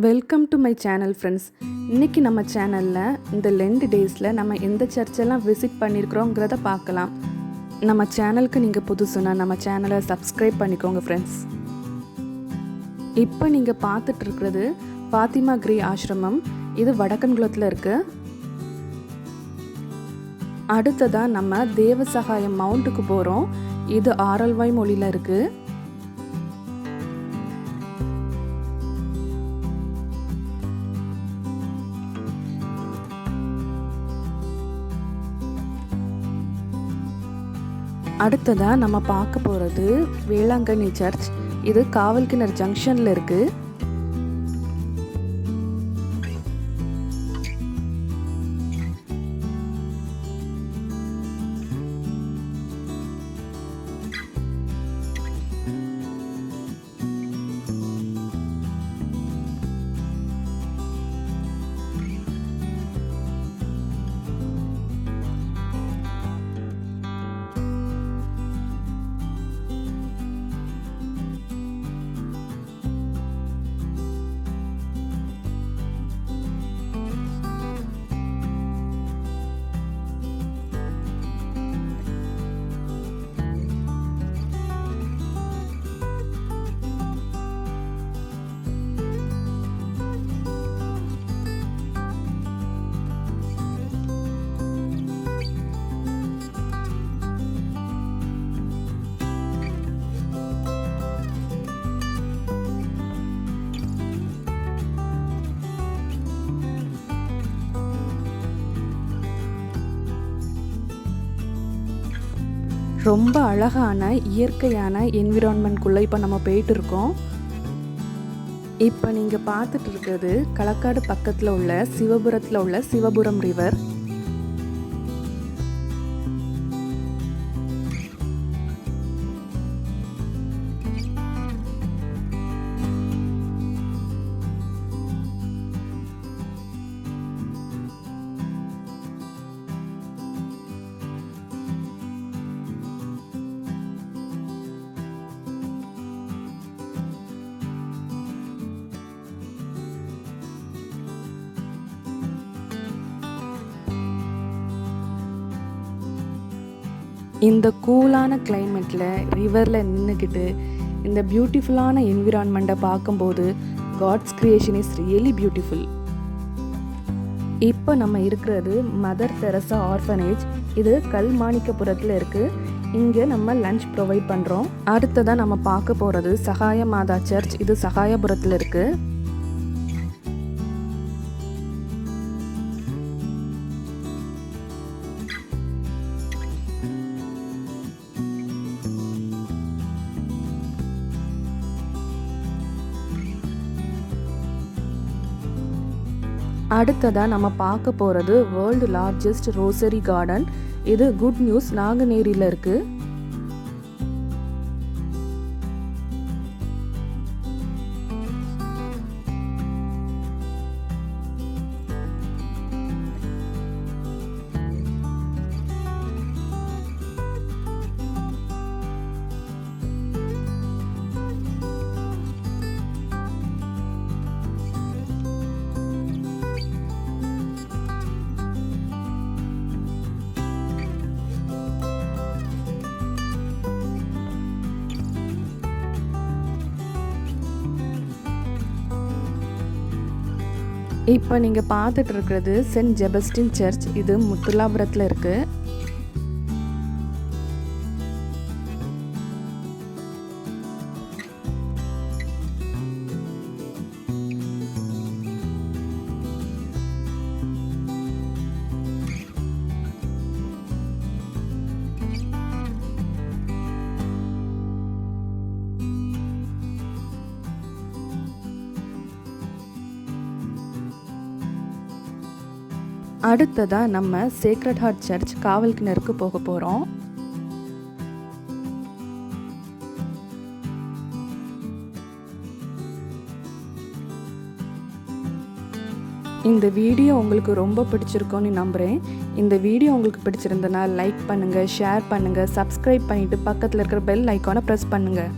Welcome to my channel friends. இன்றைக்கி நம்ம சேனலில் இந்த லெண்ட் டேஸில் நம்ம எந்த சர்ச்செல்லாம் விசிட் பண்ணியிருக்கிறோங்கிறத பார்க்கலாம். நம்ம சேனலுக்கு நீங்கள் புதுசுனா நம்ம சேனலை சப்ஸ்கிரைப் பண்ணிக்கோங்க ஃப்ரெண்ட்ஸ். இப்போ நீங்கள் பார்த்துட்டு இருக்கிறது ஃபாத்திமா கிரி ஆசிரமம். இது வடக்கன்குளத்தில் இருக்குது. அடுத்ததாக நம்ம தேவசகாயம் மவுண்ட்டுக்கு போகிறோம். இது ஆரல்வாய் மொழியில் இருக்குது. அடுத்ததாக நம்ம பார்க்க போகிறது வேளாங்கண்ணி சர்ச். இது காவல்கிணர் ஜங்ஷனில் இருக்குது. ரொம்ப அழகான இயற்கையான என்விரான்மெண்ட்குள்ளே இப்போ நம்ம போயிட்டு இருக்கோம். இப்போ நீங்கள் பார்த்துட்டு இருக்கிறது களக்காடு பக்கத்தில் உள்ள சிவபுரத்தில் உள்ள சிவபுரம் ரிவர். இந்த கூலான கிளைமேட்டில் ரிவரில் நின்றுக்கிட்டு இந்த பியூட்டிஃபுல்லான என்விரான்மெண்ட்டை பார்க்கும்போது God's creation is really beautiful. இப்போ நம்ம இருக்கிறது மதர் தெரசா ஆர்ஃபனேஜ். இது கல்மாணிக்கபுரத்தில் இருக்குது. இங்கே நம்ம லஞ்ச் ப்ரொவைட் பண்ணுறோம். அடுத்ததாக நம்ம பார்க்க போகிறது சகாய மாதா சர்ச். இது சகாயபுரத்தில் இருக்குது. அடுத்ததாக நம்ம பார்க்க போகிறது வேர்ல்டு லார்ஜஸ்ட் ரோசரி கார்டன். இது குட் நியூஸ் நாங்குநேரியில் இருக்குது. இப்போ நீங்கள் பார்த்துட்டு இருக்கிறது சென்ட் ஜெபஸ்டின் சர்ச். இது முத்துலாபுரத்தில் இருக்குது. அடுத்ததாக நம்ம சேக்ரட் ஹார்ட் சர்ச் காவல்கிணருக்கு போக போகிறோம். இந்த வீடியோ உங்களுக்கு ரொம்ப பிடிச்சிருக்கோன்னு நம்புகிறேன். இந்த வீடியோ உங்களுக்கு பிடிச்சிருந்தனா லைக் பண்ணுங்கள், ஷேர் பண்ணுங்கள், சப்ஸ்கிரைப் பண்ணிவிட்டு பக்கத்தில் இருக்கிற பெல் ஐக்கானை ப்ரெஸ் பண்ணுங்கள்.